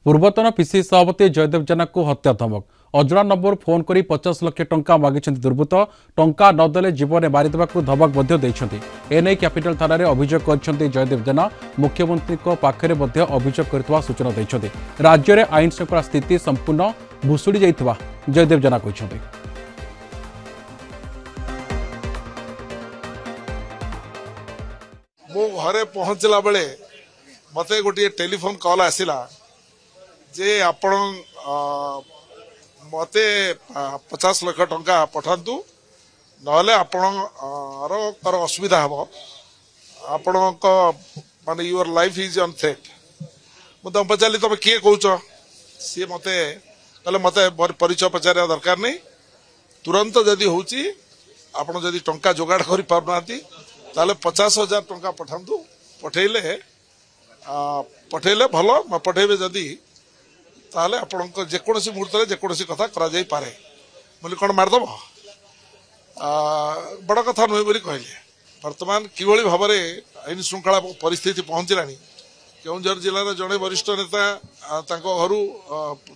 पूर्वतन पीसी सभापति जयदेव जेना को हत्या धमक। अजरा नंबर फोन करी 50 लाख टंका मागिଛନ୍ତି दुर्बृत्त। टंका नदेले जीवन मारिदेबाकू धमक मध्य देइछन्ति। एने कैपिटल थाना रे अभियोग करछन्ति जयदेव जेना। मुख्यमंत्री को पाखरे मध्य अभियोग करथवा सूचना दैछन्ति। राज्य रे आईन श्रृंखला स्थिति संपूर्ण भुसुड़ी जाइथवा जयदेव जेना कहिछन्ति। मो घरे पहुंचला बेले मते गोटे टेलीफोन कॉल आसिला जे आपण मते 50 लाख टंका पठांतु नहले आपण असुविधा हम आपण माने your life is on threat. मुझे पचारि तुम किए कौच सी मते कहले मते परिचय पचार दरकार नहीं तुरंत जदि होची आपण जदि टंका जोगाड़ कर पारनाती ताले 50,000 टंका पठांतु पठेले भल पठेबे जदि ताले आपण जेकोसी मुहूर्त में जेकोसी कथा करा जाई पारे बोली कौन मारदेव बड़ कथा नुहे बोली कहले। वर्तमान किभली भाव में आईन श्रृंखला परिस्थिति पहुंचला केउंझर जिलार जड़े वरिष्ठ नेता घर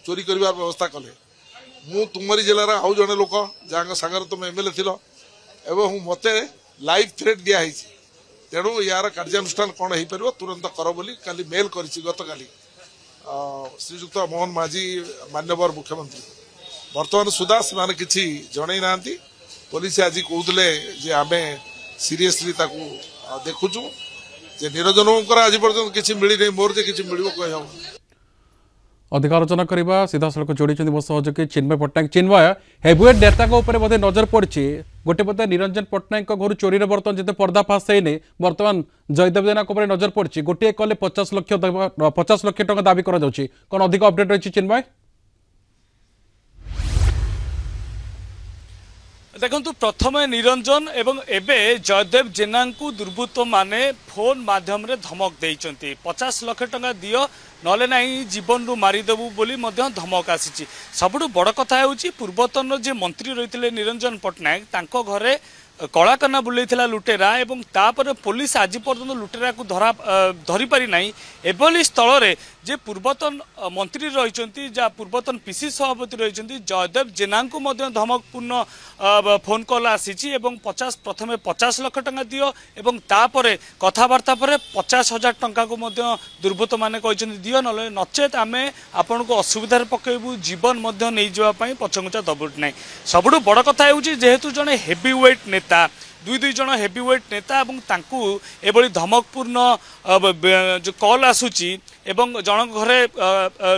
चोरी कर व्यवस्था कले। मु तुमरी जिलार आउ जड़े लोक जहाँ सांगे तुम एमएलए थिल एवं मते लाइव थ्रेट दिखाई तेणु यार कार्यानुष्ठान कौन हो पार तुरंत कर बोली काली मेल करी गत काली श्रीजुक्त मोहन माझी मान्यवर मुख्यमंत्री वर्तमान सुधा से किसी जन ना पुलिस आज कहते जे आम सीरियसली देखुचु जे निरंजन आज पर्यटन किसी मिली नहीं मोर जे किसी मिल कह अधिक आलोचना करवा सीधा सड़क जोड़ी मो सहयोगी चिन्मय पट्टनायक। चिन्मय हेवीवेट नेता बोधे नजर पड़ी गोटे बोधे निरंजन पट्टनायक घर चोरी बर्तमान जिते पर्दाफाश होने बर्तमान जयदेव जेना नजर पड़ी गोटे कले 50 लाख टंका दाबी कौन अधिक अपडेट रही चिन्मय? देखु प्रथम निरंजन एवं एबे जयदेव जेना को दुर्बृत्त माने फोन माध्यम रे धमक देइचंती 50 लाख टंका दियो नले नहीं जीवन रु मारिदेबू बोली मध्य धमक आसी। सबुठु बड़ कथा होउची पूर्वतन जे मंत्री रहितले निरंजन पट्टनायक तांको घरे कलाकना बुलेइथिला लुटेरा एवं तापर पुलिस आज पर्यंत लुटेरा को धरी पारि नाही। एभली स्थल रे जे पूर्वतन मंत्री रहिचंती जा पूर्वतन पीसी सभापति रहिचंती जयदेव जेना को मध्य धमकपूर्ण फोन कॉल आसी एवं प्रथमे 50 लाख टंका दियो एवं तापर कथबार्ता पर 50,000 टंका को मध्य दुर्बृत्त माने कहिचंती दियो नले नचेत आमे आपन को असुविधा पकेबू जीवन मध्य नै जवा पई पछंगुचा दबुट नाही। सबुठु बड़ कथा होउची जेहेतु जने हेवीवेट नेता दुई जन हेवीवेट नेता एवं तांकू एभली धमकपूर्ण जो कॉल आसूची एवं जन घरे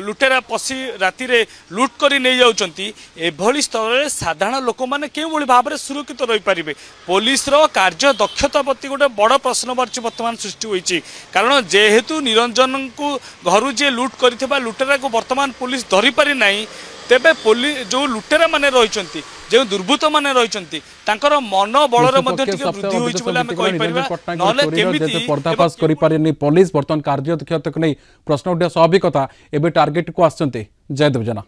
लुटेरा पशी राति रे लुट करी नहीं जाउचंती एभली स्तर रे साधारण लोक माने केउभली भाव में सुरक्षित रही पारिबे पुलिस रो कार्य दक्षता प्रति गोटे बड़ प्रश्नवाची वर्तमान सृष्टि होईची। कारण जेहेतु निरंजन को घर जे लुट करिथिबा लुटेरा को वर्तमान पुलिस धरी पारि नाही तेबे पुलिस जो लुटेरा माने रहिचंती जो दुर्बृत्त माने रहिचंती तांकर मन बल रे मध्ये टिके वृद्धि होईची बोले हम कहि परिबा नले केमिति पर्दाफाश करि पारेनी पुलिस वर्तमान कार्य दक्षता को नै प्रश्न उठा स्वाभाविक कथा एबे टार्गेट को आछंती जयदेव जेना।